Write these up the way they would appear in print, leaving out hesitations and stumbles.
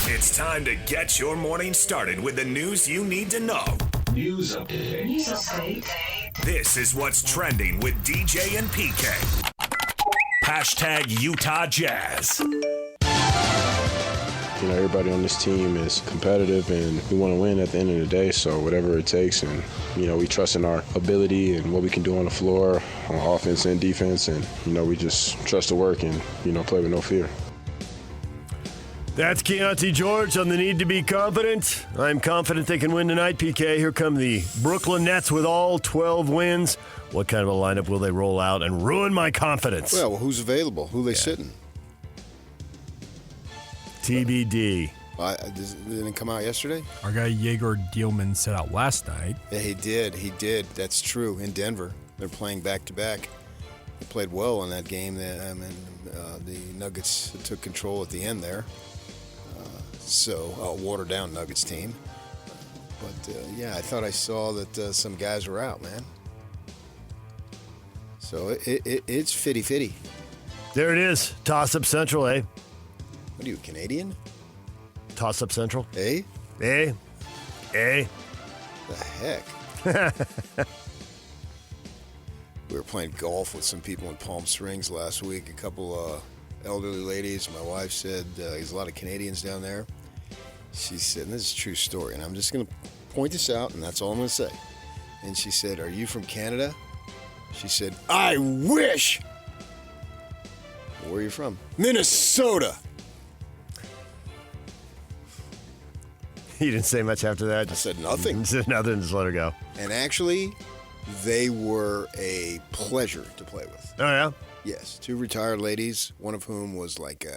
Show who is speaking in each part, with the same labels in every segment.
Speaker 1: It's time to get your morning started with the news you need to know.
Speaker 2: News update.
Speaker 1: This is what's trending with DJ and PK. Hashtag Utah Jazz.
Speaker 3: You know, everybody on this team is competitive and we want to win at the end of the day, so whatever it takes. And, you know, we trust in our ability and what we can do on the floor, on offense and defense. And, you know, we just trust the work and, you know, play with no fear.
Speaker 4: That's Keontae George on the need to be confident. I'm confident they can win tonight, PK. Here come the Brooklyn Nets with all 12 wins. What kind of a lineup will they roll out and ruin my confidence?
Speaker 5: Well, who's available? Who are they sitting?
Speaker 4: TBD.
Speaker 5: Didn't it come out yesterday?
Speaker 6: Our guy Yegor Dielman set out last night.
Speaker 5: Yeah, he did. That's true. In Denver. They're playing back-to-back. They played well in that game. The Nuggets took control at the end there. Watered-down Nuggets team. But, I thought I saw that some guys were out, man. So it's fitty-fitty.
Speaker 4: There it is. Toss-up Central, eh?
Speaker 5: What are you, Canadian?
Speaker 4: Toss-up Central.
Speaker 5: Eh?
Speaker 4: Eh? Eh?
Speaker 5: The heck? We were playing golf with some people in Palm Springs last week. A couple elderly ladies. My wife said there's a lot of Canadians down there. She said, and this is a true story, and I'm just going to point this out, and that's all I'm going to say. And she said, "Are you from Canada?" She said, "I wish." Where are you from? Minnesota.
Speaker 4: He didn't say much after that.
Speaker 5: I said nothing.
Speaker 4: He said nothing, just let her go.
Speaker 5: And actually, they were a pleasure to play with.
Speaker 4: Oh, yeah?
Speaker 5: Yes, two retired ladies, one of whom was like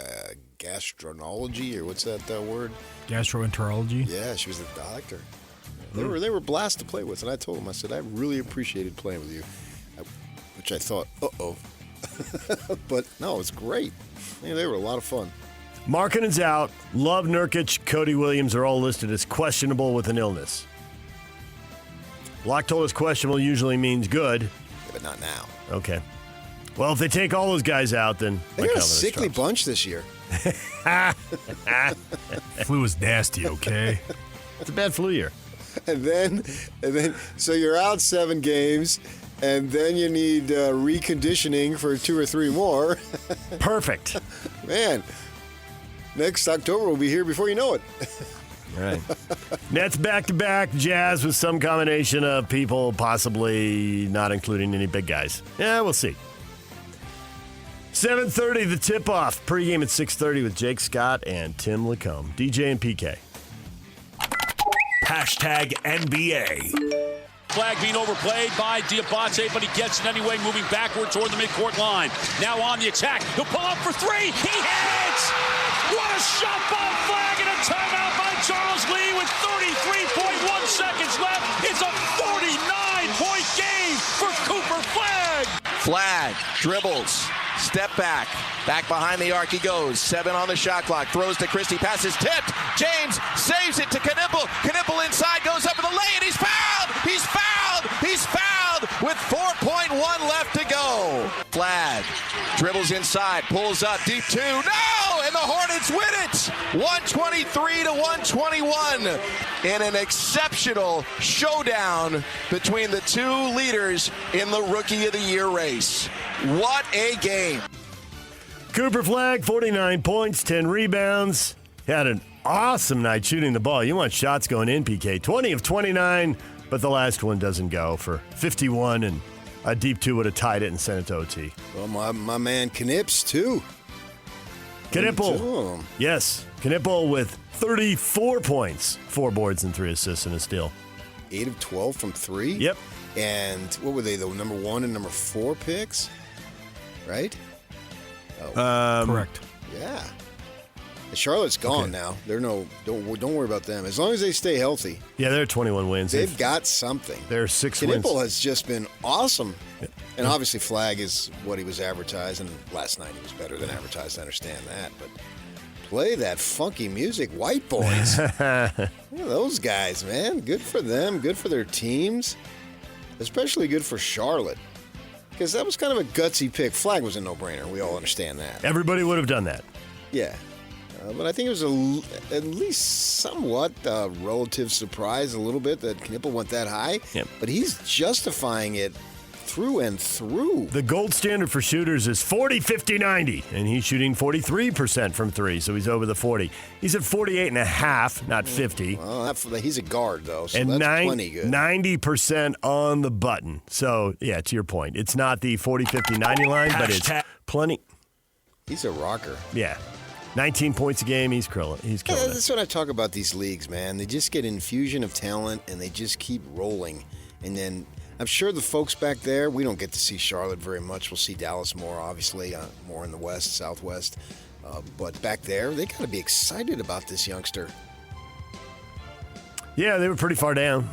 Speaker 5: gastroenterology, or what's that word?
Speaker 6: Gastroenterology?
Speaker 5: Yeah, she was a doctor. They were a blast to play with, and I told them, I said, I really appreciated playing with you, which I thought, uh-oh. But no, it's great. Yeah, they were a lot of fun.
Speaker 4: Markkanen's out. Love, Nurkic, Cody Williams are all listed as questionable with an illness. Locke told us questionable usually means good.
Speaker 5: Yeah, but not now.
Speaker 4: Okay. Well, if they take all those guys out, then
Speaker 5: they got a sickly bunch this year.
Speaker 6: Flu was nasty, okay?
Speaker 4: It's a bad flu year.
Speaker 5: And then, so you're out 7 games, and then you need reconditioning for 2 or 3 more.
Speaker 4: Perfect.
Speaker 5: Man, next October will be here before you know it.
Speaker 4: All right. Nets back-to-back, Jazz with some combination of people, possibly not including any big guys. Yeah, we'll see. 7:30, the tip-off. Pre-game at 6:30 with Jake Scott and Tim Lacombe. DJ and PK.
Speaker 1: Hashtag NBA.
Speaker 7: Flag being overplayed by Dybantsa, but he gets it anyway, moving backward toward the midcourt line. Now on the attack. He'll pull up for 3. He hits! What a shot by Flag, and a timeout by Charles Lee with 33.1 seconds left. It's a 49-point game for Cooper Flag.
Speaker 8: Flag dribbles. Step back. Back behind the arc he goes. 7 on the shot clock. Throws to Christie. Passes tipped. James saves it to Knipple. Knipple inside. Goes up in the lane. He's fouled. He's fouled. He's fouled with 4.1 left to go. Flag dribbles inside. Pulls up. Deep 2. No! And the Hornets win it. 123 to 121 in an exceptional showdown between the 2 leaders in the Rookie of the Year race. What a game.
Speaker 4: Cooper Flag, 49 points, 10 rebounds. He had an awesome night shooting the ball. You want shots going in, PK. 20 of 29, but the last one doesn't go for 51, and a deep 2 would have tied it and sent it to OT.
Speaker 5: Well, my man Knips, too.
Speaker 4: Knipple. Yes, Knipple with 34 points, 4 boards and 3 assists and a steal.
Speaker 5: 8 of 12 from 3?
Speaker 4: Yep.
Speaker 5: And what were they, the number 1 and number 4 picks? Right?
Speaker 6: Correct.
Speaker 5: Yeah. Charlotte's gone now. They're don't worry about them. As long as they stay healthy.
Speaker 4: Yeah, they're 21 wins.
Speaker 5: They've got something.
Speaker 4: They're 6 wins.
Speaker 5: Knipple has just been awesome. Yep. And obviously Flag is what he was advertised, and last night he was better than advertised. I understand that. But play that funky music, White Boys. Look at those guys, man. Good for them. Good for their teams. Especially good for Charlotte. Because that was kind of a gutsy pick. Flag was a no-brainer. We all understand that.
Speaker 4: Everybody would have done that.
Speaker 5: Yeah. But I think it was at least somewhat relative surprise a little bit that Knippel went that high.
Speaker 4: Yep.
Speaker 5: But he's justifying it through and through.
Speaker 4: The gold standard for shooters is 40, 50, 90, and he's shooting 43% from three, so he's over the 40. He's at 48.5, not 50.
Speaker 5: Well, he's a guard, though, so
Speaker 4: and
Speaker 5: that's plenty good.
Speaker 4: 90% on the button. So, yeah, to your point, it's not the 40, 50, 90 line, but it's plenty.
Speaker 5: He's a rocker.
Speaker 4: Yeah. 19 points a game, he's killing it.
Speaker 5: That's what I talk about these leagues, man. They just get an infusion of talent, and they just keep rolling. And then I'm sure the folks back there, we don't get to see Charlotte very much. We'll see Dallas more, obviously, more in the west, southwest. But back there, they got to be excited about this youngster.
Speaker 4: Yeah, they were pretty far down.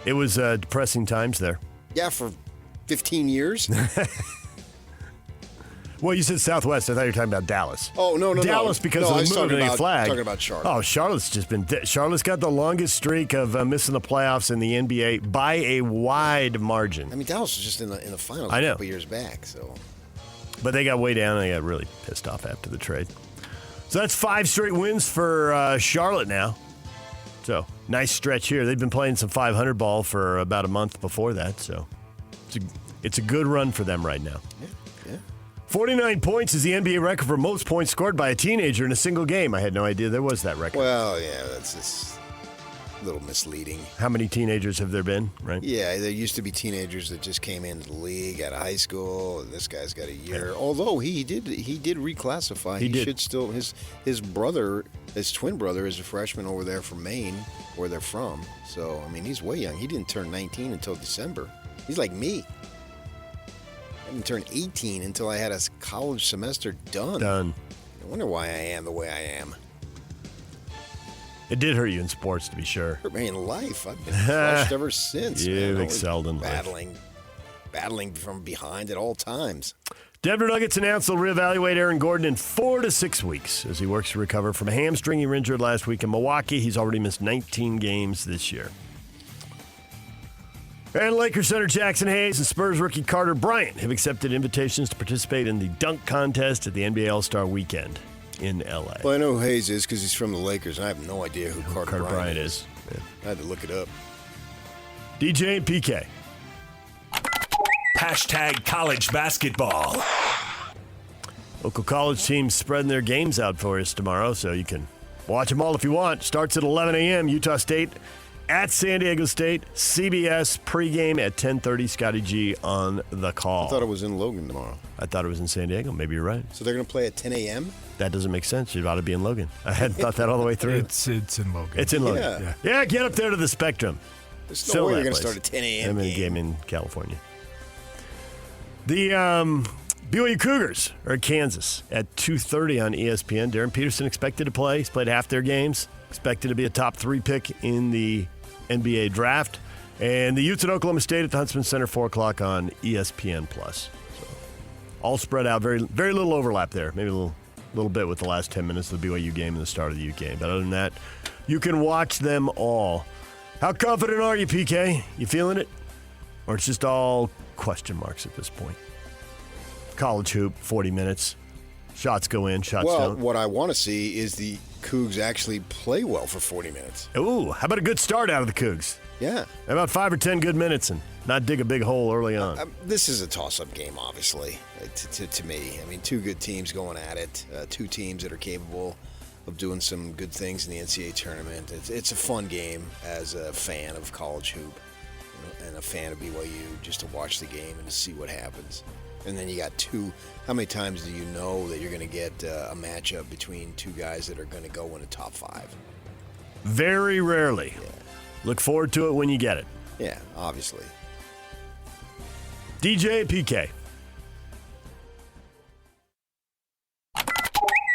Speaker 4: It was depressing times there.
Speaker 5: Yeah, for 15 years.
Speaker 4: Well, you said Southwest. I thought you were talking about Dallas.
Speaker 5: Oh, no.
Speaker 4: Dallas because of the moving of the flag.
Speaker 5: Talking about Charlotte.
Speaker 4: Oh, Charlotte's just been Charlotte's got the longest streak of missing the playoffs in the NBA by a wide margin.
Speaker 5: I mean, Dallas was just in the finals a couple years back. So,
Speaker 4: but they got way down and they got really pissed off after the trade. So that's 5 straight wins for Charlotte now. So nice stretch here. They've been playing some 500 ball for about a month before that. So it's a good run for them right now.
Speaker 5: Yeah.
Speaker 4: 49 points is the NBA record for most points scored by a teenager in a single game. I had no idea there was that record.
Speaker 5: Well, yeah, that's just a little misleading.
Speaker 4: How many teenagers have there been, right?
Speaker 5: Yeah, there used to be teenagers that just came into the league out of high school. And this guy's got a year. Yeah. Although he did reclassify. He should still his brother, his twin brother, is a freshman over there from Maine, where they're from. So I mean, he's way young. He didn't turn 19 until December. He's like me. I didn't turn 18 until I had a college semester done. I wonder why I am the way I am.
Speaker 4: It did hurt you in sports, to be sure.
Speaker 5: Hurt me in life. I've been crushed ever since.
Speaker 4: You've excelled in
Speaker 5: life. Battling from behind at all times.
Speaker 4: Denver Nuggets announced they'll reevaluate Aaron Gordon in 4 to 6 weeks as he works to recover from a hamstring he were injured last week in Milwaukee. He's already missed 19 games this year. And Lakers center Jackson Hayes and Spurs rookie Carter Bryant have accepted invitations to participate in the dunk contest at the NBA All-Star Weekend in L.A.
Speaker 5: Well, I know who Hayes is because he's from the Lakers, and I have no idea who Carter Bryant is.
Speaker 4: Yeah.
Speaker 5: I had to look it up.
Speaker 4: DJ and PK.
Speaker 1: Hashtag college basketball.
Speaker 4: Local college teams spreading their games out for us tomorrow, so you can watch them all if you want. Starts at 11 a.m. Utah State at San Diego State. CBS pregame at 10:30. Scotty G on the call.
Speaker 5: I thought it was in Logan tomorrow.
Speaker 4: I thought it was in San Diego. Maybe you're right.
Speaker 5: So they're going to play at 10 a.m.?
Speaker 4: That doesn't make sense. It ought to be in Logan. I hadn't thought that all the way through.
Speaker 6: It's in Logan.
Speaker 4: It's in Logan. Yeah, get up there to the Spectrum.
Speaker 5: There's no way they're going to start at 10 a.m.
Speaker 4: I'm in a game in California. The BYU Cougars are at Kansas at 2:30 on ESPN. Darryn Peterson expected to play. He's played half their games. Expected to be a top 3 pick in the NBA draft. And the Utes at Oklahoma State at the Huntsman Center, 4 o'clock on ESPN+. So all spread out. Very, very little overlap there. Maybe a little bit with the last 10 minutes of the BYU game and the start of the Ute game. But other than that, you can watch them all. How confident are you, PK? You feeling it? Or it's just all question marks at this point? College hoop, 40 minutes. Shots go in, shots don't.
Speaker 5: Well, what I want to see is the Cougs actually play well for 40 minutes.
Speaker 4: Ooh, how about a good start out of the Cougs?
Speaker 5: Yeah.
Speaker 4: How about 5 or 10 good minutes and not dig a big hole early on?
Speaker 5: This is a toss-up game, obviously, to me. I mean, 2 good teams going at it, 2 teams that are capable of doing some good things in the NCAA tournament. It's a fun game as a fan of college hoop and a fan of BYU just to watch the game and to see what happens. And then you got 2. How many times do you know that you're going to get a matchup between 2 guys that are going to go in the top 5?
Speaker 4: Very rarely.
Speaker 5: Yeah.
Speaker 4: Look forward to it when you get it.
Speaker 5: Yeah, obviously.
Speaker 4: DJ PK.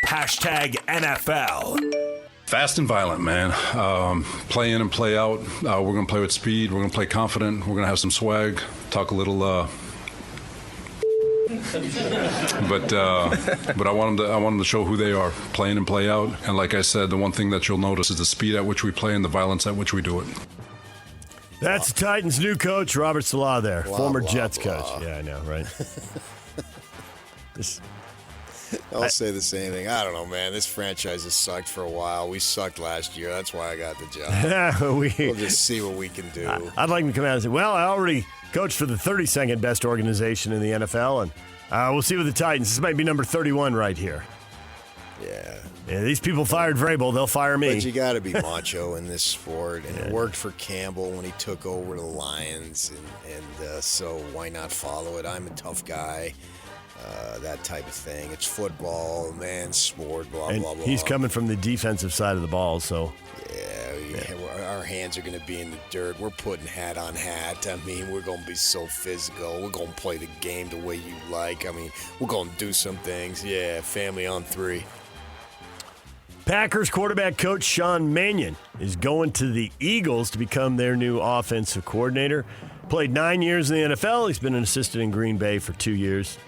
Speaker 1: Hashtag NFL.
Speaker 9: Fast and violent, man. Play in and play out. We're going to play with speed. We're going to play confident. We're going to have some swag. Talk a little. But I want them to show who they are, play in and play out. And like I said, the one thing that you'll notice is the speed at which we play and the violence at which we do it.
Speaker 4: That's the Titans' new coach, Robert Salah there, former Jets
Speaker 5: blah.
Speaker 4: coach. Yeah, I know, right?
Speaker 5: I'll say the same thing. I don't know, man. This franchise has sucked for a while. We sucked last year. That's why I got the job. We'll just see what we can do.
Speaker 4: I'd like him to come out and say, well, I already coached for the 32nd best organization in the NFL, and we'll see with the Titans. This might be number 31 right here. Yeah, these people fired Vrabel. They'll fire me.
Speaker 5: But you got to be macho in this sport, and it worked for Campbell when he took over the Lions, and so why not follow it? I'm a tough guy, that type of thing. It's football, man's sport, blah,
Speaker 4: and
Speaker 5: blah, blah.
Speaker 4: He's coming from the defensive side of the ball, so.
Speaker 5: Yeah, our hands are going to be in the dirt. We're putting hat on hat. I mean, we're going to be so physical. We're going to play the game the way you like. I mean, we're going to do some things. Yeah, family on 3.
Speaker 4: Packers quarterback coach Sean Mannion is going to the Eagles to become their new offensive coordinator. Played 9 years in the NFL. He's been an assistant in Green Bay for 2 years.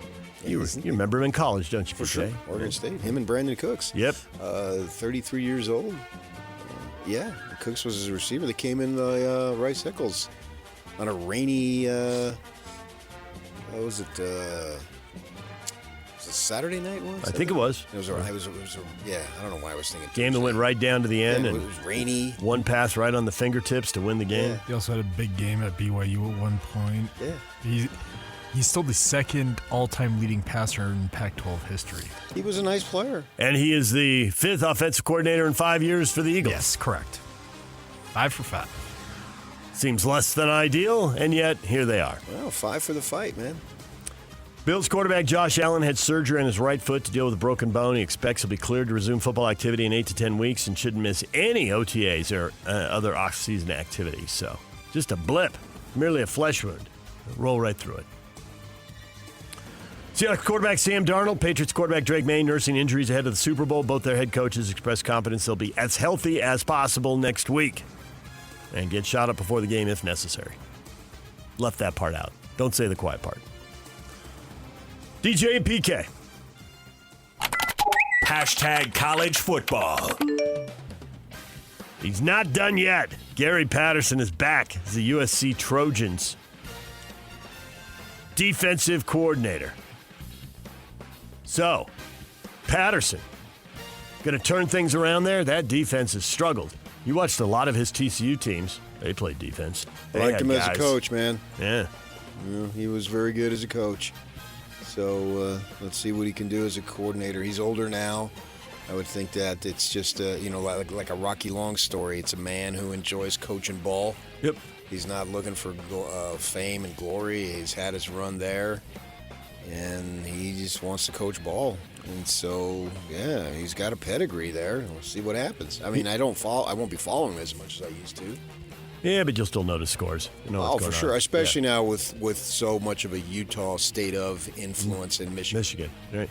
Speaker 4: You remember him in college, don't you?
Speaker 5: For sure. Oregon State. Him and Brandon Cooks.
Speaker 4: Yep.
Speaker 5: 33 years old. Yeah, Cooks was his receiver. They came in the Rice Eccles on a rainy, what was it? Was it Saturday night once?
Speaker 4: I think it was.
Speaker 5: It was yeah, I don't know why I was thinking.
Speaker 4: Game that went right down to the end.
Speaker 5: Yeah,
Speaker 4: and
Speaker 5: it was rainy.
Speaker 4: One pass right on the fingertips to win the game.
Speaker 5: Yeah.
Speaker 6: He also had a big game at BYU at one point.
Speaker 5: Yeah.
Speaker 6: He's still the second all-time leading passer in Pac-12 history.
Speaker 5: He was a nice player.
Speaker 4: And he is the 5th offensive coordinator in 5 years for the Eagles.
Speaker 6: Yes, correct. 5 for 5.
Speaker 4: Seems less than ideal, and yet here they are.
Speaker 5: Well, 5 for the fight, man.
Speaker 4: Bills quarterback Josh Allen had surgery on his right foot to deal with a broken bone. He expects he'll be cleared to resume football activity in 8 to 10 weeks and shouldn't miss any OTAs or other off-season activities. So just a blip, merely a flesh wound. Roll right through it. Seahawks quarterback Sam Darnold, Patriots quarterback Drake May nursing injuries ahead of the Super Bowl. Both their head coaches expressed confidence they'll be as healthy as possible next week and get shot up before the game if necessary. Left that part out. Don't say the quiet part. DJ and PK.
Speaker 1: Hashtag college football.
Speaker 4: He's not done yet. Gary Patterson is back as the USC Trojans defensive coordinator. So, Patterson, going to turn things around there? That defense has struggled. You watched a lot of his TCU teams. They played defense.
Speaker 5: I liked him as a coach, man.
Speaker 4: Yeah.
Speaker 5: He was very good as a coach. So let's see what he can do as a coordinator. He's older now. I would think that it's just, like a Rocky Long story. It's a man who enjoys coaching ball.
Speaker 4: Yep.
Speaker 5: He's not looking for fame and glory. He's had his run there. And he just wants to coach ball. And so, yeah, he's got a pedigree there. We'll see what happens. I mean, I won't be following him as much as I used to.
Speaker 4: Yeah, but you'll still notice scores. You know
Speaker 5: for sure, especially now with so much of a Utah state of influence in Michigan.
Speaker 4: Michigan, right.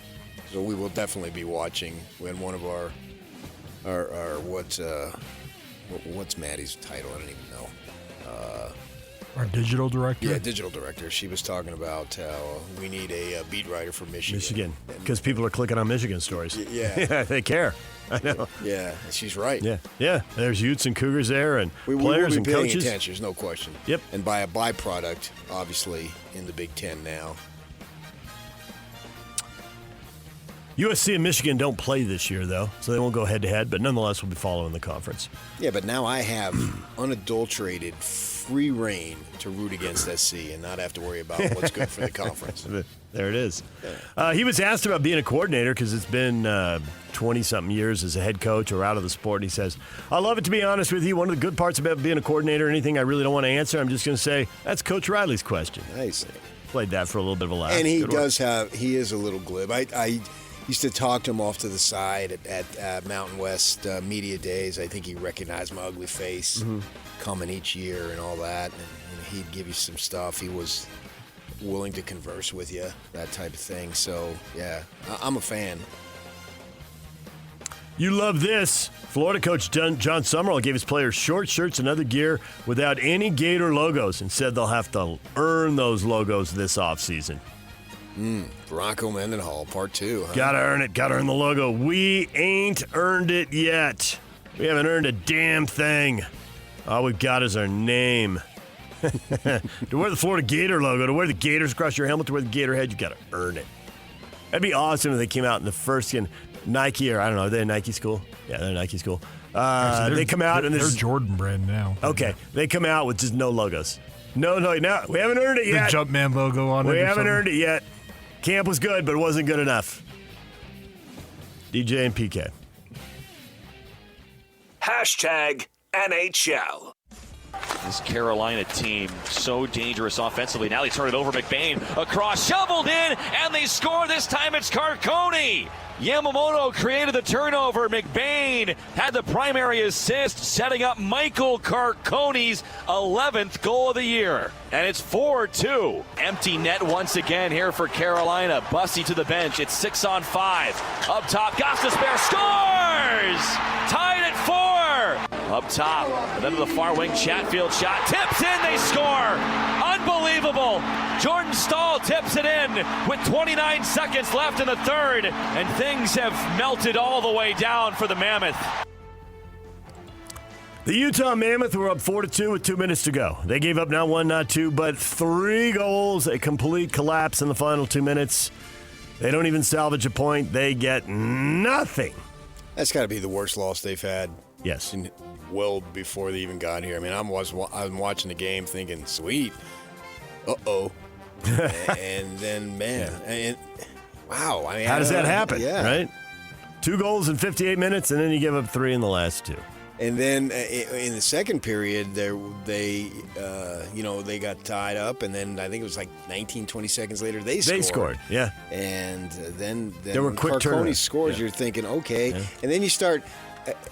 Speaker 5: So we will definitely be watching when one of our what's Maddie's title? I don't even know.
Speaker 6: Our digital director?
Speaker 5: Yeah, digital director. She was talking about how we need a beat writer for Michigan.
Speaker 4: Because people are clicking on Michigan stories.
Speaker 5: Yeah.
Speaker 4: They care. I know.
Speaker 5: Yeah, she's right.
Speaker 4: Yeah. There's Utes and Cougars there and players and coaches.
Speaker 5: We will be paying attention, there's no question.
Speaker 4: Yep.
Speaker 5: And by a byproduct, obviously, in the Big Ten now.
Speaker 4: USC and Michigan don't play this year, though, so they won't go head-to-head, but nonetheless we'll be following the conference.
Speaker 5: Yeah, but now I have unadulterated free reign to root against SC and not have to worry about what's good for the conference.
Speaker 4: There it is. He was asked about being a coordinator because it's been 20-something years as a head coach or out of the sport, and he says, I love it, to be honest with you. One of the good parts about being a coordinator, anything I really don't want to answer, I'm just going to say, that's Coach Riley's question.
Speaker 5: Nice.
Speaker 4: Played that for a little bit of a laugh.
Speaker 5: And he is a little glib. I used to talk to him off to the side at Mountain West Media Days. I think he recognized my ugly face coming each year and all that. And he'd give you some stuff. He was willing to converse with you, that type of thing. So, yeah, I'm a fan.
Speaker 4: You love this. Florida coach John Summerall gave his players short shirts and other gear without any Gator logos and said they'll have to earn those logos this offseason.
Speaker 5: Bronco Mendenhall, part 2. Huh?
Speaker 4: Gotta earn it. Gotta earn the logo. We ain't earned it yet. We haven't earned a damn thing. All we've got is our name. To wear the Florida Gator logo, to wear the Gators across your helmet, to wear the Gator head, you gotta earn it. That'd be awesome if they came out in the first skin. Nike, or I don't know, are they a Nike school? Yeah, they're a Nike school. They come out and
Speaker 6: they're Jordan brand now.
Speaker 4: Okay, they come out with just no logos. No, we haven't earned it yet.
Speaker 6: The Jumpman logo on it.
Speaker 4: We haven't earned it yet. Camp was good, but it wasn't good enough. DJ and PK.
Speaker 1: #NHL.
Speaker 7: This Carolina team, so dangerous offensively. Now they turn it over. McBain across, shoveled in, and they score. This time it's Carcone. Yamamoto created the turnover. McBain had the primary assist, setting up Michael Carcone's 11th goal of the year. And it's 4-2. Empty net once again here for Carolina. Bussy to the bench. It's 6-on-5. Up top, Gostisbehere scores! Tied at 4. Up top, and then to the far wing, Chatfield shot. Tips in, they score! Unbelievable! Jordan Stahl tips it in with 29 seconds left in the third, and things have melted all the way down for the Mammoth.
Speaker 4: The Utah Mammoth were up 4-2 with 2 minutes to go. They gave up not 1, not 2, but 3 goals, a complete collapse in the final 2 minutes. They don't even salvage a point. They get nothing.
Speaker 5: That's got to be the worst loss they've had.
Speaker 4: Yes.
Speaker 5: Well before they even got here. I mean, I'm watching the game thinking, sweet. Uh-oh. And then, man, wow. I mean,
Speaker 4: how does that happen, right? 2 goals in 58 minutes, and then you give up 3 in the last 2.
Speaker 5: And then in the second period, they got tied up, and then I think it was like 19, 20 seconds later, they scored.
Speaker 4: They scored, yeah.
Speaker 5: And then
Speaker 4: there were quick
Speaker 5: Carcone scores, you're thinking, okay. Yeah. And then you start,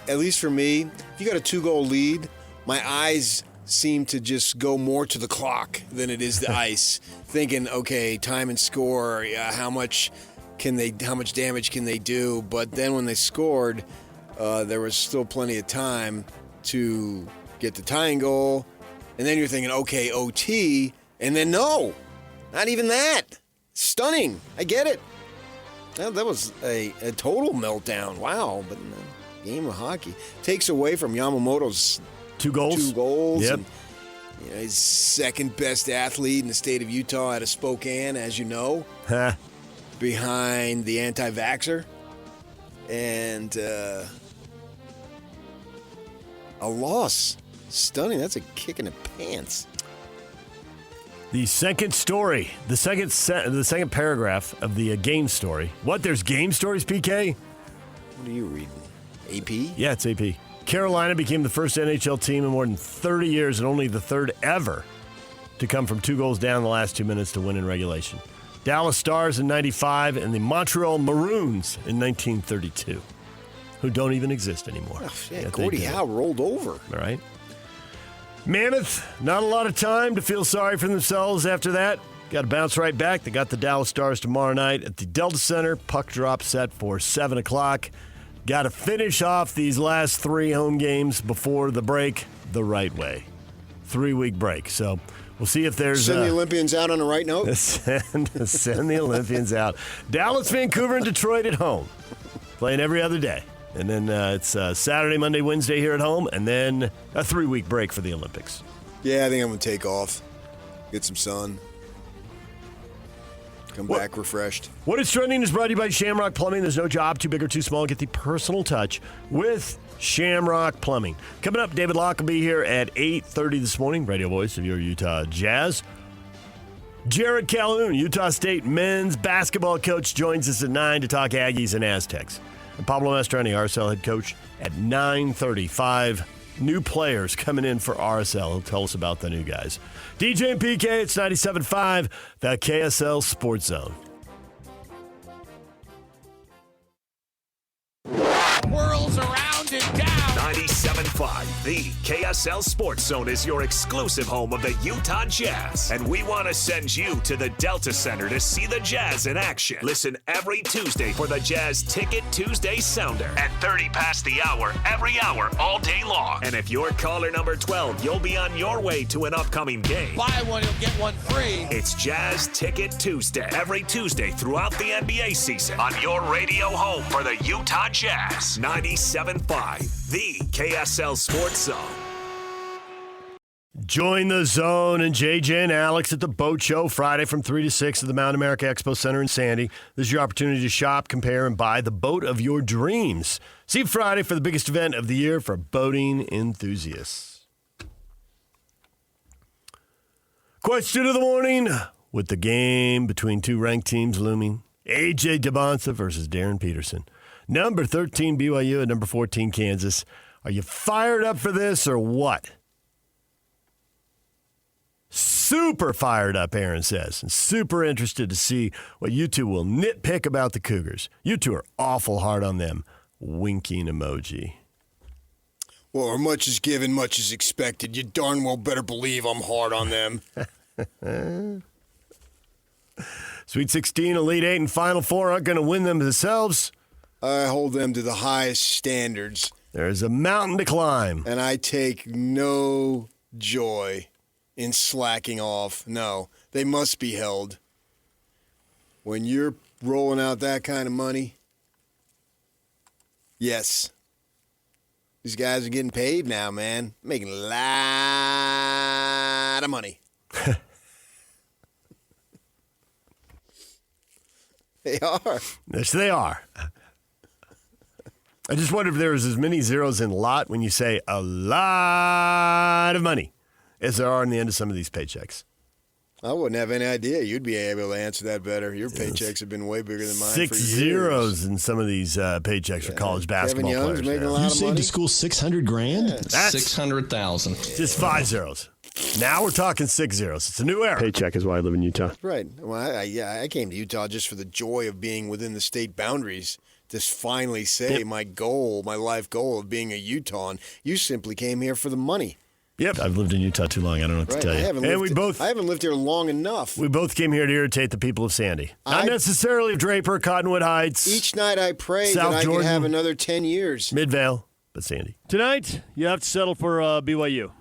Speaker 5: at least for me, if you got a 2-goal lead, my eyes seem to just go more to the clock than it is the ice, thinking, okay, time and score, how much damage can they do? But then when they scored, there was still plenty of time to get the tying goal, and then you're thinking, okay, OT, and then no, not even that. Stunning. I get it. That was a total meltdown. Wow, but game of hockey takes away from Yamamoto's
Speaker 4: 2 goals.
Speaker 5: 2 goals.
Speaker 4: Yep.
Speaker 5: And, he's second best athlete in the state of Utah out of Spokane, as you know, behind the anti-vaxxer. And a loss. Stunning. That's a kick in the pants.
Speaker 4: The second story, the second paragraph of the game story. What? There's game stories, PK?
Speaker 5: What are you reading? AP?
Speaker 4: Yeah, it's AP. Carolina became the first NHL team in more than 30 years and only the third ever to come from 2 goals down in the last 2 minutes to win in regulation. Dallas Stars in 95 and the Montreal Maroons in 1932, who don't even exist anymore.
Speaker 5: Oh, shit. Gordie Howe rolled over.
Speaker 4: All right. Mammoth, not a lot of time to feel sorry for themselves after that. Got to bounce right back. They got the Dallas Stars tomorrow night at the Delta Center. Puck drop set for 7 o'clock. Got to finish off these last 3 home games before the break the right way. 3-week break. So we'll see if there's...
Speaker 5: Send the Olympians out on the right note?
Speaker 4: Send the Olympians out. Dallas, Vancouver, and Detroit at home. Playing every other day. And then it's Saturday, Monday, Wednesday here at home, and then a 3-week break for the Olympics.
Speaker 5: Yeah, I think I'm going to take off, get some sun, come back refreshed. What is Trending is brought to you by Shamrock Plumbing. There's no job too big or too small. Get the personal touch with Shamrock Plumbing. Coming up, David Locke will be here at 8:30 this morning, radio voice of your Utah Jazz. Jared Calhoun, Utah State men's basketball coach, joins us at 9 to talk Aggies and Aztecs. And Pablo Mastrani, RSL head coach, at 9:35. New players coming in for RSL. He'll tell us about the new guys. DJ and PK, it's 97.5, the KSL Sports Zone.
Speaker 1: Whirls around and down. 97.5, the KSL Sports Zone is your exclusive home of the Utah Jazz. And we want to send you to the Delta Center to see the Jazz in action. Listen every Tuesday for the Jazz Ticket Tuesday Sounder at 30 past the hour, every hour, all day long. And if you're caller number 12, you'll be on your way to an upcoming game.
Speaker 10: Buy one, you'll get one free.
Speaker 1: It's Jazz Ticket Tuesday, every Tuesday throughout the NBA season on your radio home for the Utah Jazz. 97.5, the KSL Sports Zone.
Speaker 4: Join the Zone and JJ and Alex at the Boat Show Friday from 3 to 6 at the Mount America Expo Center in Sandy. This is your opportunity to shop, compare, and buy the boat of your dreams. See you Friday for the biggest event of the year for boating enthusiasts. Question of the morning. With the game between two ranked teams looming, A.J. Dybantsa versus Darryn Peterson. Number 13 BYU and number 14 Kansas. Are you fired up for this or what? Super fired up, Aaron says, and super interested to see what you two will nitpick about the Cougars. You two are awful hard on them. Winking emoji.
Speaker 5: Well, much is given, much is expected. You darn well better believe I'm hard on them.
Speaker 4: Sweet 16, Elite 8, and Final Four aren't going to win them themselves.
Speaker 5: I hold them to the highest standards.
Speaker 4: There's a mountain to climb.
Speaker 5: And I take no joy in slacking off. No, they must be held. When you're rolling out that kind of money, yes. These guys are getting paid now, man. Making a lot of money. They are.
Speaker 4: Yes, they are. I just wonder if there was as many zeros in lot when you say a lot of money as there are in the end of some of these paychecks.
Speaker 5: I wouldn't have any idea. You'd be able to answer that better. Your paychecks have been way bigger than mine.
Speaker 4: 6
Speaker 5: for years.
Speaker 4: zeros in some of these paychecks for college basketball
Speaker 5: Kevin Young's
Speaker 4: players.
Speaker 5: making a lot
Speaker 11: You
Speaker 5: of
Speaker 11: saved
Speaker 5: money.
Speaker 11: the school $600,000.
Speaker 5: Yeah.
Speaker 4: That's
Speaker 11: 600,000.
Speaker 4: just 5 zeros. Now we're talking 6 zeros. It's a new era.
Speaker 3: Paycheck is why I live in Utah.
Speaker 5: Right. Well, I came to Utah just for the joy of being within the state boundaries. To finally say my goal, my life goal of being a Utahn. You simply came here for the money.
Speaker 4: Yep. I've lived in Utah too long. I don't know what to tell you.
Speaker 5: I haven't lived here long enough.
Speaker 4: We both came here to irritate the people of Sandy. Not necessarily Draper, Cottonwood Heights.
Speaker 5: Each night I pray
Speaker 4: South
Speaker 5: that I
Speaker 4: Jordan,
Speaker 5: could have another 10 years.
Speaker 4: Midvale, but Sandy.
Speaker 12: Tonight, you have to settle for BYU.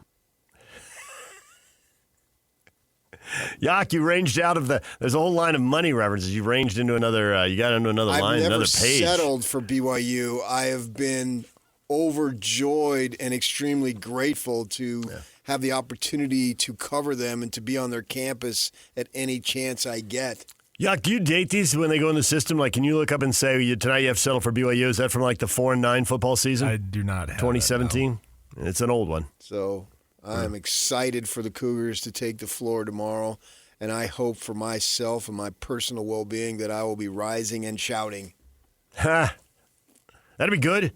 Speaker 4: Yak, you ranged out of there's a whole line of money references. You ranged into another, you got into another line, another page.
Speaker 5: I've never settled for BYU. I have been overjoyed and extremely grateful to have the opportunity to cover them and to be on their campus at any chance I get.
Speaker 4: Yak, do you date these when they go in the system? Like, can you look up and say, tonight you have to settle for BYU? Is that from like the 4-9 football season?
Speaker 6: I do not have
Speaker 4: 2017?
Speaker 6: That, no.
Speaker 4: It's an old one.
Speaker 5: So I'm excited for the Cougars to take the floor tomorrow, and I hope for myself and my personal well-being that I will be rising and shouting.
Speaker 4: Ha! That'd be good.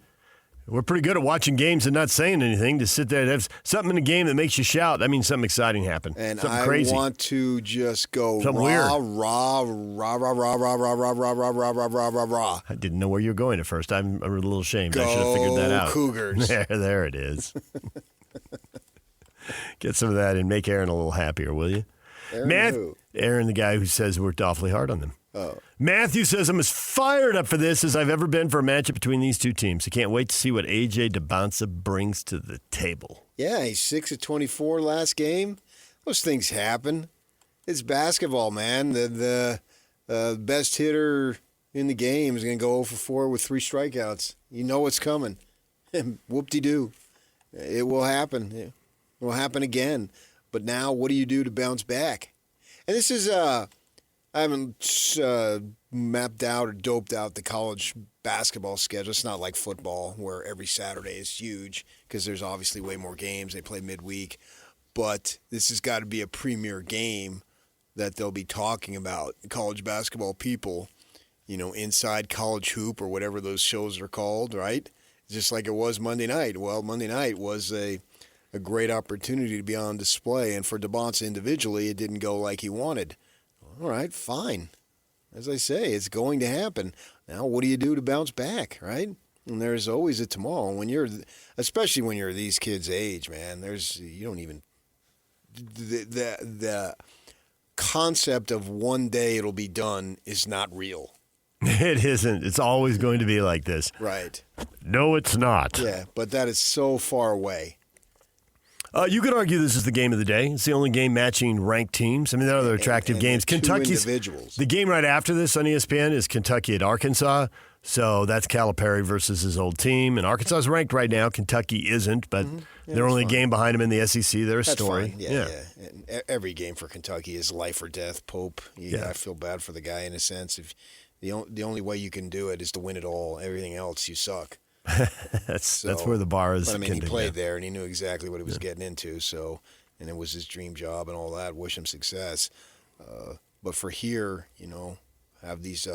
Speaker 4: We're pretty good at watching games and not saying anything. To sit there and have something in the game that makes you shout, that means something exciting happened.
Speaker 5: And
Speaker 4: something
Speaker 5: I
Speaker 4: crazy.
Speaker 5: want to just go
Speaker 4: something
Speaker 5: rah,
Speaker 4: weird.
Speaker 5: rah, rah, rah, rah, rah, rah, rah, rah, rah, rah, rah, rah, rah, rah.
Speaker 4: I didn't know where you were going at first. I'm a little ashamed.
Speaker 5: Go
Speaker 4: I should have figured that out.
Speaker 5: Cougars.
Speaker 4: There it is. Get some of that and make Aaron a little happier, will you? Aaron, the guy who says worked awfully hard on them.
Speaker 5: Oh.
Speaker 4: Matthew says, I'm as fired up for this as I've ever been for a matchup between these two teams. I can't wait to see what A.J. Dybantsa brings to the table.
Speaker 5: Yeah, he's 6 of 24 last game. Those things happen. It's basketball, man. The best hitter in the game is going to go 0 for 4 with 3 strikeouts. You know what's coming. Whoop-de-doo. It will happen. It will happen again. But now what do you do to bounce back? And this is I haven't mapped out or doped out the college basketball schedule. It's not like football where every Saturday is huge because there's obviously way more games. They play midweek. But this has got to be a premier game that they'll be talking about. College basketball people, Inside College Hoop or whatever those shows are called, right? Just like it was Monday night. Well, Monday night was a great opportunity to be on display. And for Dybantsa individually, it didn't go like he wanted. All right, fine. As I say, it's going to happen. Now, what do you do to bounce back, right? And there's always a tomorrow. Especially when you're these kids' age, man, you don't even the concept of one day it'll be done is not real.
Speaker 4: It isn't. It's always going to be like this.
Speaker 5: Right.
Speaker 4: No, it's not.
Speaker 5: Yeah, but that is so far away.
Speaker 4: You could argue this is the game of the day. It's the only game matching ranked teams. I mean, there are other attractive games. Kentucky's
Speaker 5: individuals.
Speaker 4: The game right after this on ESPN is Kentucky at Arkansas. So that's Calipari versus his old team. And Arkansas is ranked right now. Kentucky isn't, but They're only a game behind them in the SEC. They're a
Speaker 5: That's
Speaker 4: story.
Speaker 5: Fine. Yeah. And every game for Kentucky is life or death. Pope, I feel bad for the guy in a sense. If the only way you can do it is to win it all. Everything else, you suck.
Speaker 4: That's where the bar is.
Speaker 5: But I mean, he played there, and he knew exactly what he was getting into. So, and it was his dream job and all that. Wish him success. But for here, have these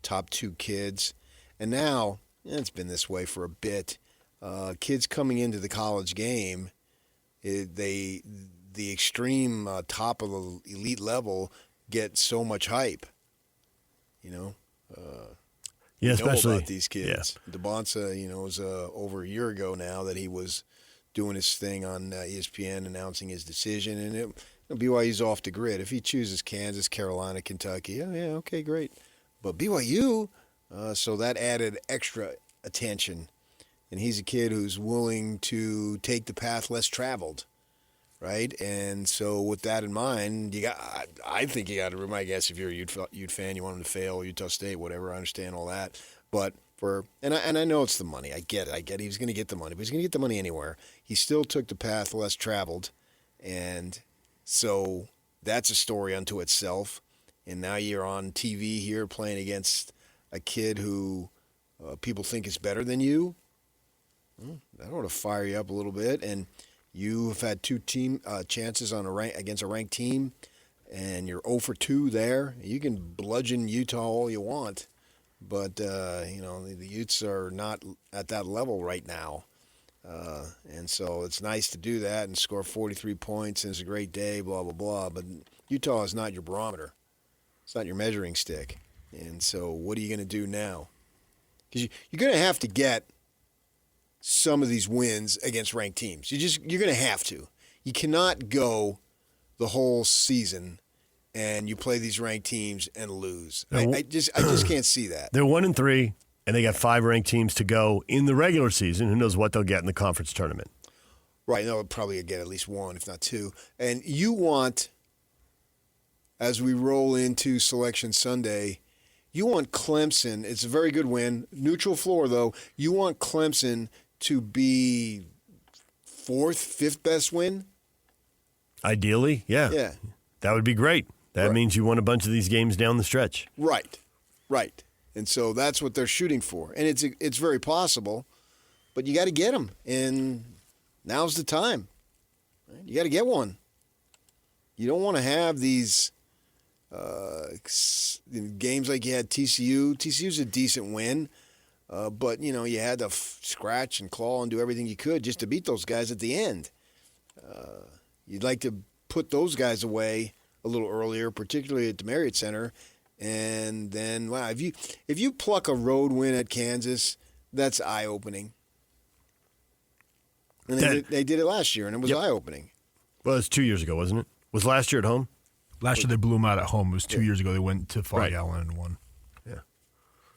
Speaker 5: top 2 kids, and now it's been this way for a bit. Kids coming into the college game, the extreme top of the elite level get so much hype.
Speaker 4: Especially
Speaker 5: about these kids. Yeah. Dybantsa, it was over a year ago now that he was doing his thing on ESPN announcing his decision, and BYU's off the grid. If he chooses Kansas, Carolina, Kentucky, okay, great. But BYU, so that added extra attention, and he's a kid who's willing to take the path less traveled, right? And so with that in mind, I think you got to, my guess, if you're a Ute fan, you want him to fail, Utah State, whatever. I understand all that, but and I know it's the money. I get it. He's going to get the money, but he's going to get the money anywhere. He still took the path less traveled, and so that's a story unto itself. And now you're on TV here playing against a kid who people think is better than you. That ought to fire you up a little bit. And you have had 2 team chances on against a ranked team, and you're 0 for 2 there. You can bludgeon Utah all you want, but the Utes are not at that level right now. And so it's nice to do that and score 43 points, and it's a great day, blah, blah, blah. But Utah is not your barometer. It's not your measuring stick. And so what are you going to do now? Because you're going to have to get some of these wins against ranked teams. You're going to have to. You cannot go the whole season and you play these ranked teams and lose. I just can't see that.
Speaker 4: They're 1-3. And they got 5 ranked teams to go in the regular season. Who knows what they'll get in the conference tournament?
Speaker 5: Right. They'll probably get at least 1, if not 2. And you want, as we roll into Selection Sunday, you want Clemson. It's a very good win. Neutral floor, though. You want Clemson to be 4th, 5th best win?
Speaker 4: Ideally, yeah.
Speaker 5: Yeah.
Speaker 4: That would be great. That means you won a bunch of these games down the stretch.
Speaker 5: Right. And so that's what they're shooting for. And it's very possible, but you got to get them. And now's the time. You got to get one. You don't want to have these games like you had TCU. TCU's a decent win, but, you had to scratch and claw and do everything you could just to beat those guys at the end. You'd like to put those guys away a little earlier, particularly at the Marriott Center. And then, wow, if you pluck a road win at Kansas, that's eye-opening. And they did it last year, and it was eye-opening.
Speaker 4: Well, it's 2 years ago, wasn't it? Was last year at home?
Speaker 6: Last year they blew them out at home. It was 2 years ago. They went to Fog Allen and won.
Speaker 4: Yeah.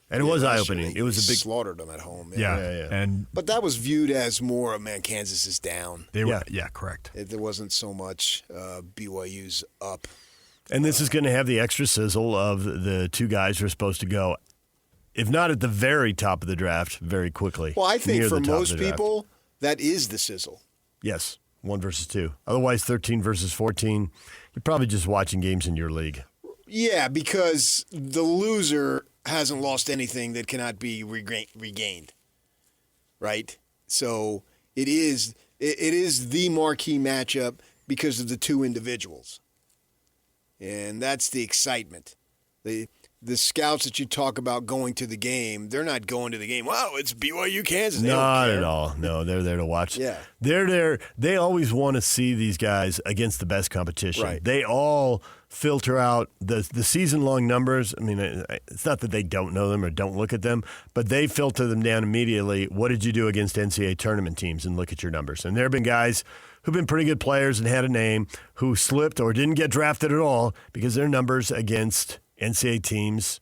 Speaker 4: And it was eye-opening. It was a big
Speaker 5: slaughtered them at home.
Speaker 6: Yeah.
Speaker 5: But that was viewed as more of, Kansas is down.
Speaker 6: They were, correct.
Speaker 5: There wasn't so much BYU's up.
Speaker 4: And this is going to have the extra sizzle of the 2 guys who are supposed to go, if not at the very top of the draft, very quickly.
Speaker 5: Well, I think for most people, that is the sizzle.
Speaker 4: Yes, 1 versus 2. Otherwise, 13 versus 14, you're probably just watching games in your league.
Speaker 5: Yeah, because the loser hasn't lost anything that cannot be regained, right? So it is the marquee matchup because of the 2 individuals. And that's the excitement. The scouts that you talk about going to the game, they're not going to the game. Wow, it's BYU Kansas.
Speaker 4: Not at all. No, they're there to watch.
Speaker 5: Yeah.
Speaker 4: They're there. They always want to see these guys against the best competition.
Speaker 5: Right.
Speaker 4: They all filter out the season-long numbers. I mean, it's not that they don't know them or don't look at them, but they filter them down immediately. What did you do against NCAA tournament teams? And look at your numbers. And there have been guys who've been pretty good players and had a name who slipped or didn't get drafted at all because their numbers against NCAA teams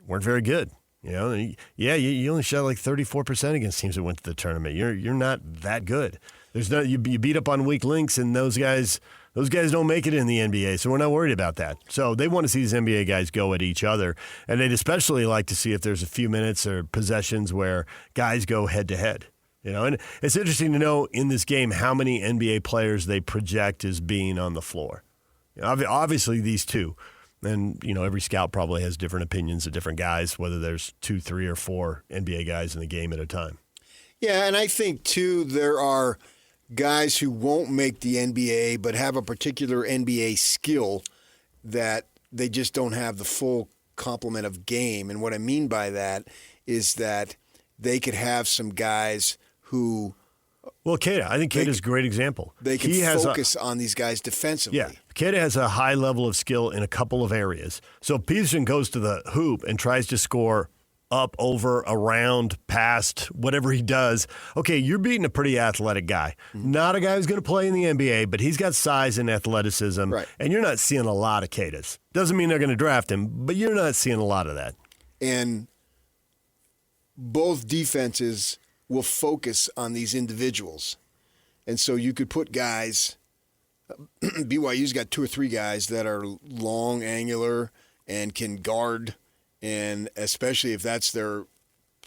Speaker 4: weren't very good. You only shot like 34% against teams that went to the tournament. You're not that good. You beat up on weak links, and those guys don't make it in the NBA, so we're not worried about that. So they want to see these NBA guys go at each other, and they'd especially like to see if there's a few minutes or possessions where guys go head-to-head. And it's interesting to know in this game how many NBA players they project as being on the floor. Obviously, these two. And, every scout probably has different opinions of different guys, whether there's 2, 3, or 4 NBA guys in the game at a time.
Speaker 5: Yeah, and I think, too, there are guys who won't make the NBA but have a particular NBA skill that they just don't have the full complement of game. And what I mean by that is that they could have some guys who...
Speaker 4: Well, Queta. I think Queta's a great example.
Speaker 5: They can focus on these guys defensively.
Speaker 4: Yeah. Queta has a high level of skill in a couple of areas. So if Peterson goes to the hoop and tries to score up, over, around, past, whatever he does, okay, you're beating a pretty athletic guy. Mm-hmm. Not a guy who's going to play in the NBA, but he's got size and athleticism,
Speaker 5: right.
Speaker 4: And you're not seeing a lot of Quetas. Doesn't mean they're going to draft him, but you're not seeing a lot of that. And
Speaker 5: both defenses will focus on these individuals. And so you could put guys, BYU's got 2 or 3 guys that are long, angular, and can guard, and especially if that's their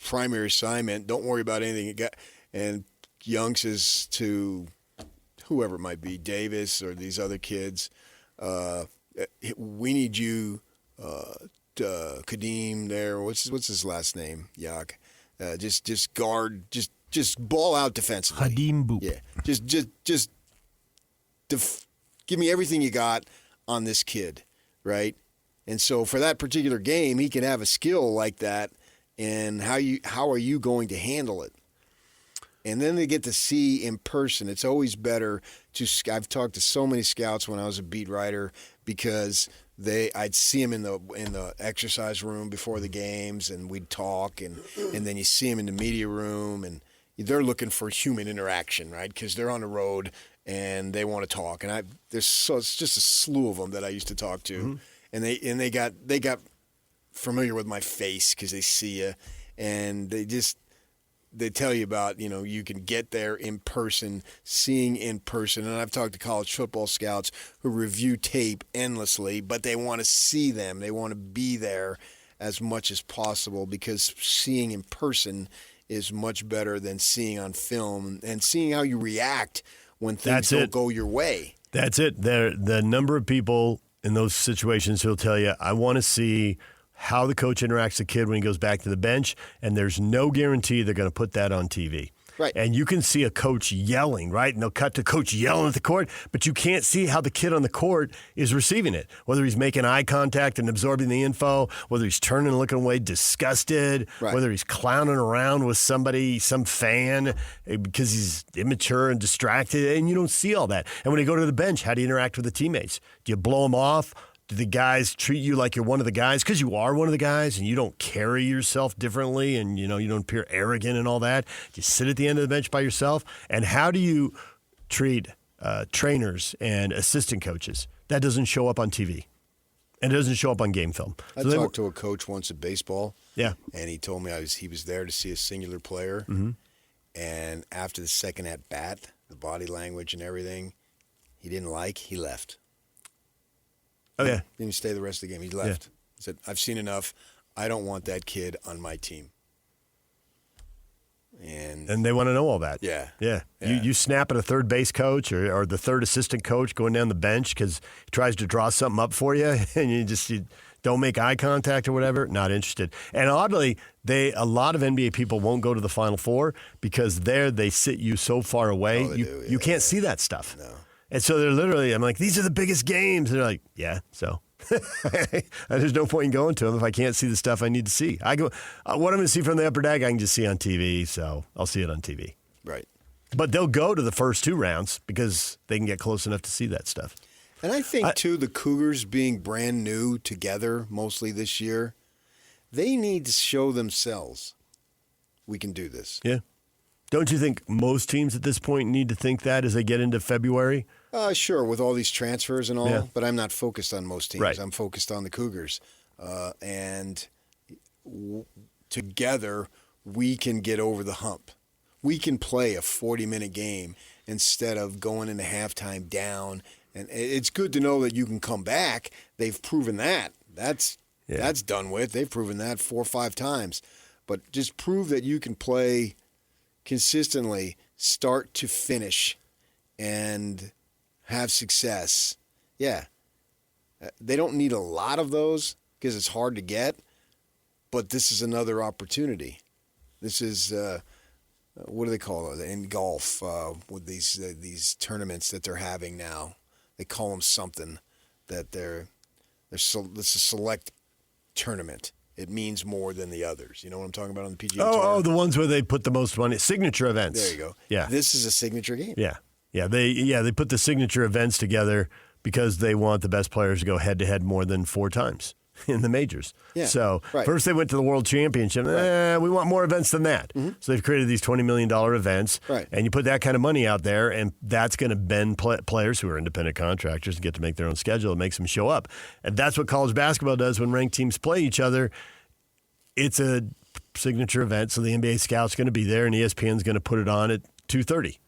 Speaker 5: primary assignment, don't worry about anything. And Youngs is to whoever it might be, Davis or these other kids, we need you, Kadeem there, what's his last name, Yak? Just guard, just ball out defensively.
Speaker 6: Hadim Boop.
Speaker 5: Yeah, just give me everything you got on this kid, right? And so for that particular game, he can have a skill like that, and how are you going to handle it? And then they get to see in person. It's always better to. I've talked to so many scouts when I was a beat writer because I'd see them in the exercise room before the games, and we'd talk, and then you see them in the media room, and they're looking for human interaction, right? Because they're on the road and they want to talk, and it's just a slew of them that I used to talk to, and they got familiar with my face because they see you, and they tell you about, you can get there in person, seeing in person. And I've talked to college football scouts who review tape endlessly, but they want to see them. They want to be there as much as possible because seeing in person is much better than seeing on film and seeing how you react when things don't go your way.
Speaker 4: That's it. The number of people in those situations who'll tell you, I want to see how the coach interacts with the kid when he goes back to the bench, and there's no guarantee they're going to put that on TV.
Speaker 5: Right.
Speaker 4: And you can see a coach yelling, right? And they'll cut to coach yelling at the court, but you can't see how the kid on the court is receiving it, whether he's making eye contact and absorbing the info, whether he's turning and looking away disgusted,
Speaker 5: right.
Speaker 4: Whether he's clowning around with somebody, some fan, because he's immature and distracted, and you don't see all that. And when you go to the bench, how do you interact with the teammates? Do you blow them off? Do the guys treat you like you're one of the guys? Because you are one of the guys and you don't carry yourself differently and, you don't appear arrogant and all that. You sit at the end of the bench by yourself. And how do you treat trainers and assistant coaches? That doesn't show up on TV. And it doesn't show up on game film.
Speaker 5: I talked to a coach once at baseball.
Speaker 4: Yeah.
Speaker 5: And he told me he was there to see a singular player.
Speaker 4: Mm-hmm.
Speaker 5: And after the second at-bat, the body language and everything, he left.
Speaker 4: Oh, yeah.
Speaker 5: Didn't even stay the rest of the game. He left.
Speaker 4: Yeah.
Speaker 5: He said, I've seen enough. I don't want that kid on my team. And
Speaker 4: they want to know all that.
Speaker 5: Yeah.
Speaker 4: Yeah. You snap at a third base coach or the third assistant coach going down the bench because he tries to draw something up for you and you don't make eye contact or whatever. Not interested. And oddly, a lot of NBA people won't go to the Final Four because they sit you so far away. You can't see that stuff.
Speaker 5: No.
Speaker 4: And so they're literally, I'm like, these are the biggest games. And they're like, yeah, so. There's no point in going to them if I can't see the stuff I need to see. I go, what I'm going to see from the upper deck, I can just see on TV, so I'll see it on TV.
Speaker 5: Right.
Speaker 4: But they'll go to the first 2 rounds because they can get close enough to see that stuff.
Speaker 5: And I think, too, the Cougars being brand new together mostly this year, they need to show themselves we can do this.
Speaker 4: Yeah. Don't you think most teams at this point need to think that as they get into February?
Speaker 5: Sure, with all these transfers and all,
Speaker 4: yeah.
Speaker 5: But I'm not focused on most teams.
Speaker 4: Right.
Speaker 5: I'm focused on the Cougars. And together, we can get over the hump. We can play a 40-minute game instead of going into halftime down. And it's good to know that you can come back. They've proven that. That's done with. They've proven that 4 or 5 times. But just prove that you can play consistently start to finish and have success, they don't need a lot of those because it's hard to get, but this is another opportunity. This is, what do they call it in golf with these tournaments that they're having now? They call them something that this is a select tournament. It means more than the others. You know what I'm talking about on the PGA Tour?
Speaker 4: Oh, the ones where they put the most money. Signature events.
Speaker 5: There you go.
Speaker 4: Yeah.
Speaker 5: This is a signature game.
Speaker 4: Yeah. They put the signature events together because they want the best players to go head-to-head more than 4 times in the majors.
Speaker 5: Yeah,
Speaker 4: So
Speaker 5: right.
Speaker 4: first they went to the World Championship. We want more events than that.
Speaker 5: Mm-hmm.
Speaker 4: So they've created these $20 million events.
Speaker 5: Right.
Speaker 4: And you put that kind of money out there, and that's going to bend players who are independent contractors and get to make their own schedule. It makes them show up. And that's what college basketball does when ranked teams play each other. It's a signature event, so the NBA scout's going to be there, and ESPN's going to put it on at 2:30.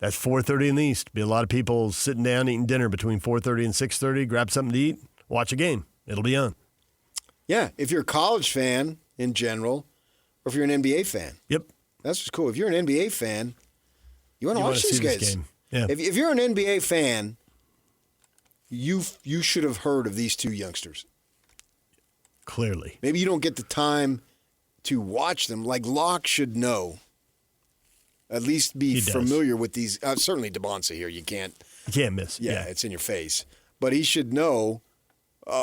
Speaker 4: That's 4:30 in the East. Be a lot of people sitting down eating dinner between 4:30 and 6:30. Grab something to eat, watch a game. It'll be on.
Speaker 5: Yeah, if you're a college fan in general, or if you're an NBA fan.
Speaker 4: Yep.
Speaker 5: That's what's cool. If you're an NBA fan, you want to watch these guys.
Speaker 4: This game. Yeah.
Speaker 5: If you're an NBA fan, you should have heard of these 2 youngsters.
Speaker 4: Clearly.
Speaker 5: Maybe you don't get the time to watch them. Like Locke should know. At least be familiar with these. Certainly Dybantsa here. You can't
Speaker 4: miss.
Speaker 5: Yeah, it's in your face. But he should know,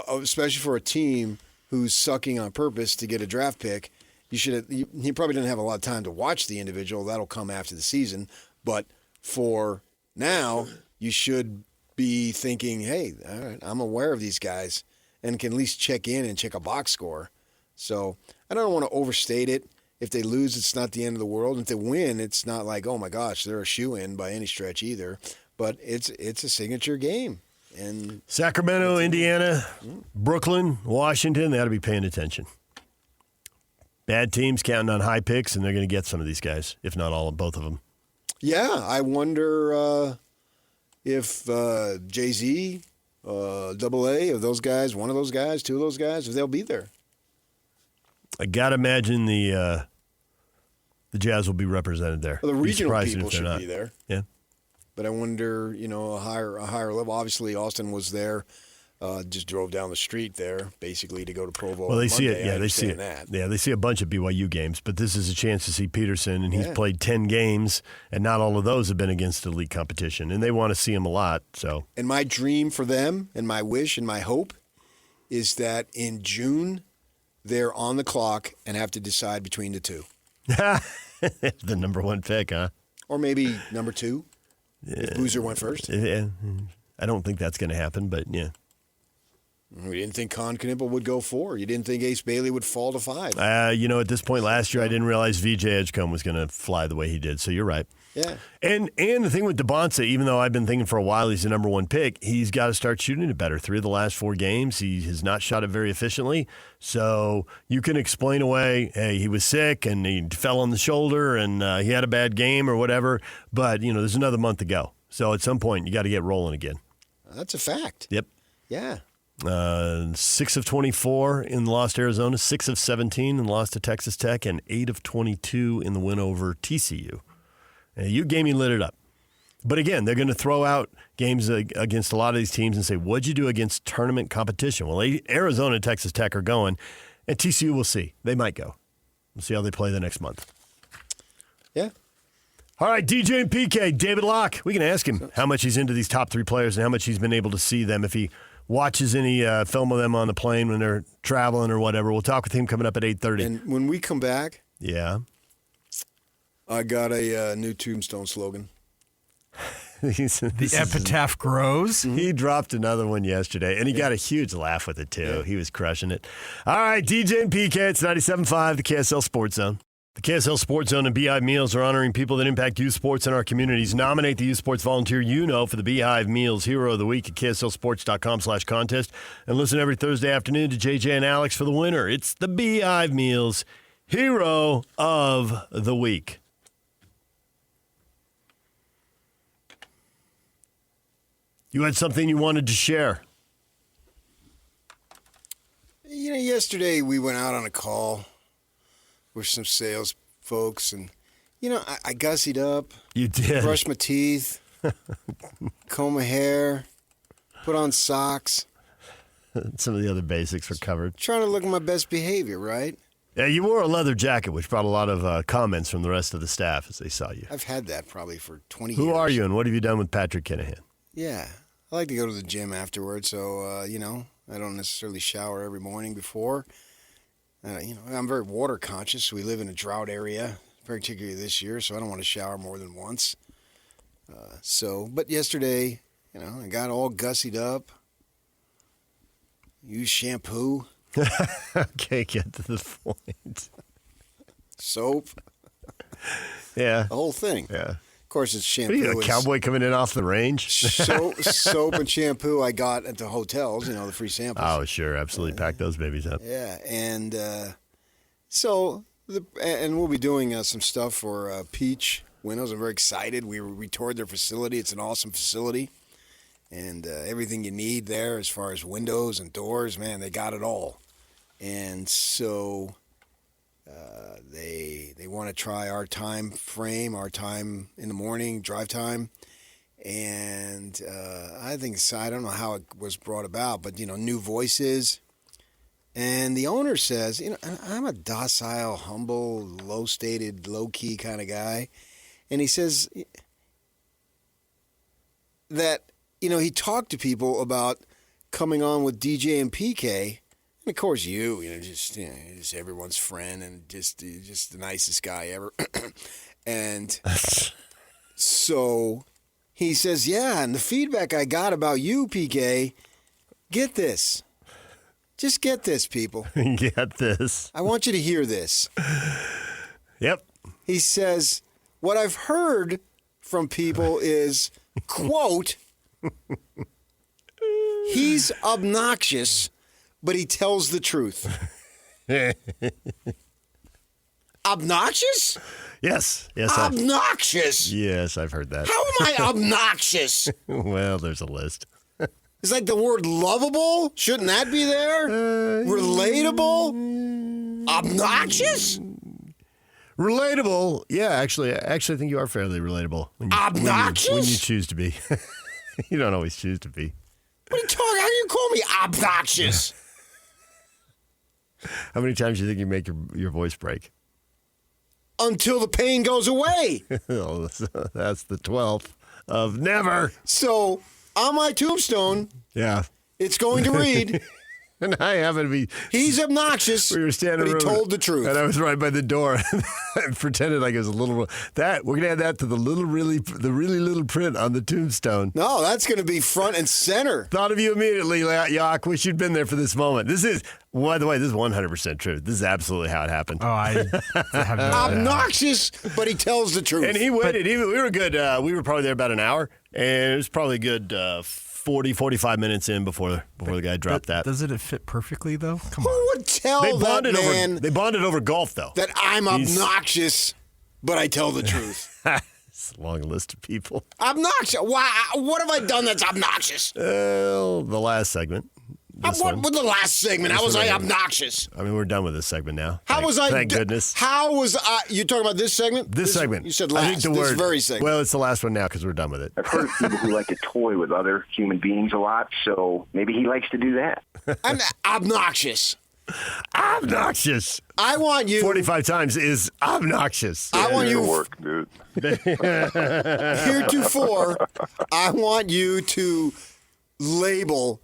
Speaker 5: especially for a team who's sucking on purpose to get a draft pick. He probably didn't have a lot of time to watch the individual. That'll come after the season. But for now, you should be thinking, hey, all right, I'm aware of these guys and can at least check in and check a box score. So I don't want to overstate it. If they lose, it's not the end of the world. And if they win, it's not like, oh my gosh, they're a shoo-in by any stretch either. But it's a signature game. And
Speaker 4: Sacramento, Indiana, Brooklyn, Washington, they ought to be paying attention. Bad teams counting on high picks, and they're going to get some of these guys, if not all of both of them.
Speaker 5: Yeah, I wonder if Jay-Z, AA, of those guys, one of those guys, 2 of those guys, if they'll be there.
Speaker 4: I got to imagine the Jazz will be represented there.
Speaker 5: Well, the regional people should be there.
Speaker 4: Yeah.
Speaker 5: But I wonder, a higher level. Obviously, Austin was there, just drove down the street there, basically to go to Provo.
Speaker 4: Well, they see
Speaker 5: Monday.
Speaker 4: it. Yeah, they see it. Yeah, they see a bunch of BYU games, but this is a chance to see Peterson, and he's played 10 games, and not all of those have been against elite competition, and they want to see him a lot. So.
Speaker 5: And my dream for them, and my wish, and my hope, is that in June they're on the clock and have to decide between the 2.
Speaker 4: The number 1 pick, huh?
Speaker 5: Or maybe number 2. If Boozer went first.
Speaker 4: Yeah. I don't think that's going to happen, but yeah.
Speaker 5: We didn't think Con Knippel would go 4. You didn't think Ace Bailey would fall to 5.
Speaker 4: At this point last year, I didn't realize VJ Edgecombe was going to fly the way he did, so you're right.
Speaker 5: Yeah.
Speaker 4: And the thing with Dybantsa, even though I've been thinking for a while he's the number 1 pick, he's got to start shooting it better. 3 of the last 4 games, he has not shot it very efficiently. So you can explain away, hey, he was sick and he fell on the shoulder and he had a bad game or whatever. But, there's another month to go. So at some point, you got to get rolling again.
Speaker 5: That's a fact.
Speaker 4: Yep.
Speaker 5: Yeah.
Speaker 4: 6 of 24 in the loss to Arizona, 6 of 17 in the loss to Texas Tech, and 8 of 22 in the win over TCU. You game, you lit it up. But again, they're going to throw out games against a lot of these teams and say, what'd you do against tournament competition? Well, Arizona and Texas Tech are going, and TCU will see. They might go. We'll see how they play the next month.
Speaker 5: Yeah.
Speaker 4: All right, DJ and PK, David Locke. We can ask him how much he's into these top 3 players and how much he's been able to see them. If he watches any film of them on the plane when they're traveling or whatever, we'll talk with him coming up at 8:30.
Speaker 5: And when we come back, I got a new Tombstone slogan.
Speaker 6: The epitaph grows.
Speaker 4: He dropped another one yesterday, and he got a huge laugh with it, too. Yeah. He was crushing it. All right, DJ and PK, it's 97.5, the KSL Sports Zone. The KSL Sports Zone and Beehive Meals are honoring people that impact youth sports in our communities. Nominate the youth sports volunteer for the Beehive Meals Hero of the Week at KSLSports.com/contest. And listen every Thursday afternoon to JJ and Alex for the winner. It's the Beehive Meals Hero of the Week. You had something you wanted to share.
Speaker 5: Yesterday we went out on a call with some sales folks, and You know, I gussied up.
Speaker 4: You did.
Speaker 5: Brushed my teeth. Comb my hair. Put on socks.
Speaker 4: Some of the other basics were covered.
Speaker 5: Trying to look at my best behavior, right?
Speaker 4: Yeah, you wore a leather jacket, which brought a lot of comments from the rest of the staff as they saw you.
Speaker 5: I've had that probably for 20 years.
Speaker 4: Who are you, and what have you done with Patrick Kinahan?
Speaker 5: Yeah. I like to go to the gym afterwards, so, I don't necessarily shower every morning before. I'm very water conscious. We live in a drought area, particularly this year, so I don't want to shower more than once. But yesterday, I got all gussied up, used shampoo.
Speaker 4: Okay, get to the point.
Speaker 5: Soap.
Speaker 4: Yeah.
Speaker 5: The whole thing.
Speaker 4: Yeah.
Speaker 5: Of course, it's shampoo.
Speaker 4: What are you, a cowboy coming in off the range?
Speaker 5: Soap and shampoo I got at the hotels, the free samples.
Speaker 4: Oh, sure. Absolutely. Pack those babies up.
Speaker 5: Yeah. And and we'll be doing some stuff for Peach Windows. I'm very excited. We toured their facility. It's an awesome facility. And everything you need there as far as windows and doors, man, they got it all. And so they want to try our time frame, our time in the morning, drive time. And I don't know how it was brought about, but, new voices. And the owner says, I'm a docile, humble, low-stated, low-key kind of guy. And he says that, he talked to people about coming on with DJ and PK. And, of course, just everyone's friend and just the nicest guy ever. And so he says, yeah, and the feedback I got about you, PK, get this. Just get this, people.
Speaker 4: Get this.
Speaker 5: I want you to hear this.
Speaker 4: Yep.
Speaker 5: He says, what I've heard from people is, quote, he's obnoxious, but he tells the truth. Obnoxious?
Speaker 4: Yes.
Speaker 5: Obnoxious?
Speaker 4: Yes, I've heard that.
Speaker 5: How am I obnoxious?
Speaker 4: Well, there's a list.
Speaker 5: It's like the word lovable. Shouldn't that be there? Relatable? Obnoxious?
Speaker 4: Relatable. Yeah, actually, I think you are fairly relatable.
Speaker 5: Obnoxious?
Speaker 4: When you choose to be. You don't always choose to be.
Speaker 5: What are you talking? How do you call me obnoxious?
Speaker 4: How many times do you think you make your voice break?
Speaker 5: Until the pain goes away.
Speaker 4: Oh, that's the 12th of never.
Speaker 5: So, on my tombstone,
Speaker 4: yeah,
Speaker 5: it's going to read,
Speaker 4: and I happen to be.
Speaker 5: He's obnoxious,
Speaker 4: we were standing
Speaker 5: but he told the truth.
Speaker 4: And I was right by the door. I pretended like it was a little. We're gonna add that to the really little print on the tombstone.
Speaker 5: No, that's gonna be front and center.
Speaker 4: Thought of you immediately, Yock. Wish you'd been there for this moment. This is, by the way, this is 100% true. This is absolutely how it happened.
Speaker 6: Oh, I have no
Speaker 5: obnoxious, but he tells the truth.
Speaker 4: And he waited. We were good. We were probably there about an hour, and it was probably good 45 minutes in before the guy dropped that.
Speaker 6: Doesn't it fit perfectly, though? Come
Speaker 5: Who
Speaker 6: on.
Speaker 5: would tell that man
Speaker 4: they bonded over golf, though.
Speaker 5: That I'm obnoxious, but I tell the truth.
Speaker 4: It's a long list of people.
Speaker 5: Obnoxious? Why? What have I done that's obnoxious?
Speaker 4: Well, the last segment.
Speaker 5: What with the last segment? How was I obnoxious?
Speaker 4: I mean, we're done with this segment now.
Speaker 5: How was I?
Speaker 4: Thank goodness.
Speaker 5: How was I? You talking about this segment?
Speaker 4: This segment.
Speaker 5: You said last.
Speaker 4: I think the
Speaker 5: this
Speaker 4: word,
Speaker 5: very segment.
Speaker 4: Well, it's the last one now because we're done with it.
Speaker 13: I've heard of people who like to toy with other human beings a lot, so maybe he likes to do that.
Speaker 5: I'm obnoxious.
Speaker 4: Obnoxious.
Speaker 5: I want you.
Speaker 4: 45 times is obnoxious.
Speaker 5: I want you.
Speaker 13: Work, dude.
Speaker 5: Heretofore, I want you to label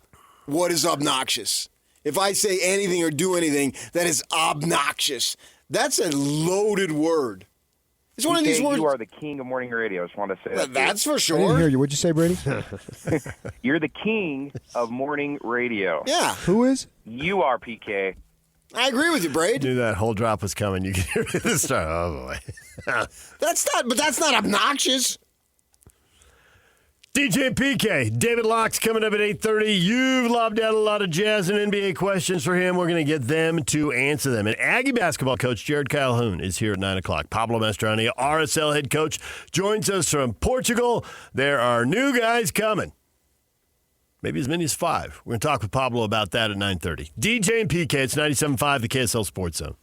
Speaker 5: what is obnoxious. If I say anything or do anything that is obnoxious, that's a loaded word. It's one of these words.
Speaker 13: You are the king of morning radio. I just want to say that.
Speaker 5: That's for
Speaker 14: I
Speaker 5: sure.
Speaker 14: didn't hear you. What'd you say, Brady?
Speaker 13: You're the king of morning radio.
Speaker 5: Yeah.
Speaker 14: Who is?
Speaker 13: You are, PK.
Speaker 5: I agree with you, Braid.
Speaker 4: Knew that whole drop was coming. You could hear the start. Oh boy.
Speaker 5: That's not obnoxious.
Speaker 4: DJ and PK, David Locke's coming up at 8:30. You've lobbed out a lot of Jazz and NBA questions for him. We're going to get them to answer them. And Aggie basketball coach Jared Calhoun is here at 9 o'clock. Pablo Mastrani, RSL head coach, joins us from Portugal. There are new guys coming. Maybe as many as 5. We're going to talk with Pablo about that at 9:30. DJ and PK, it's 97.5, the KSL Sports Zone.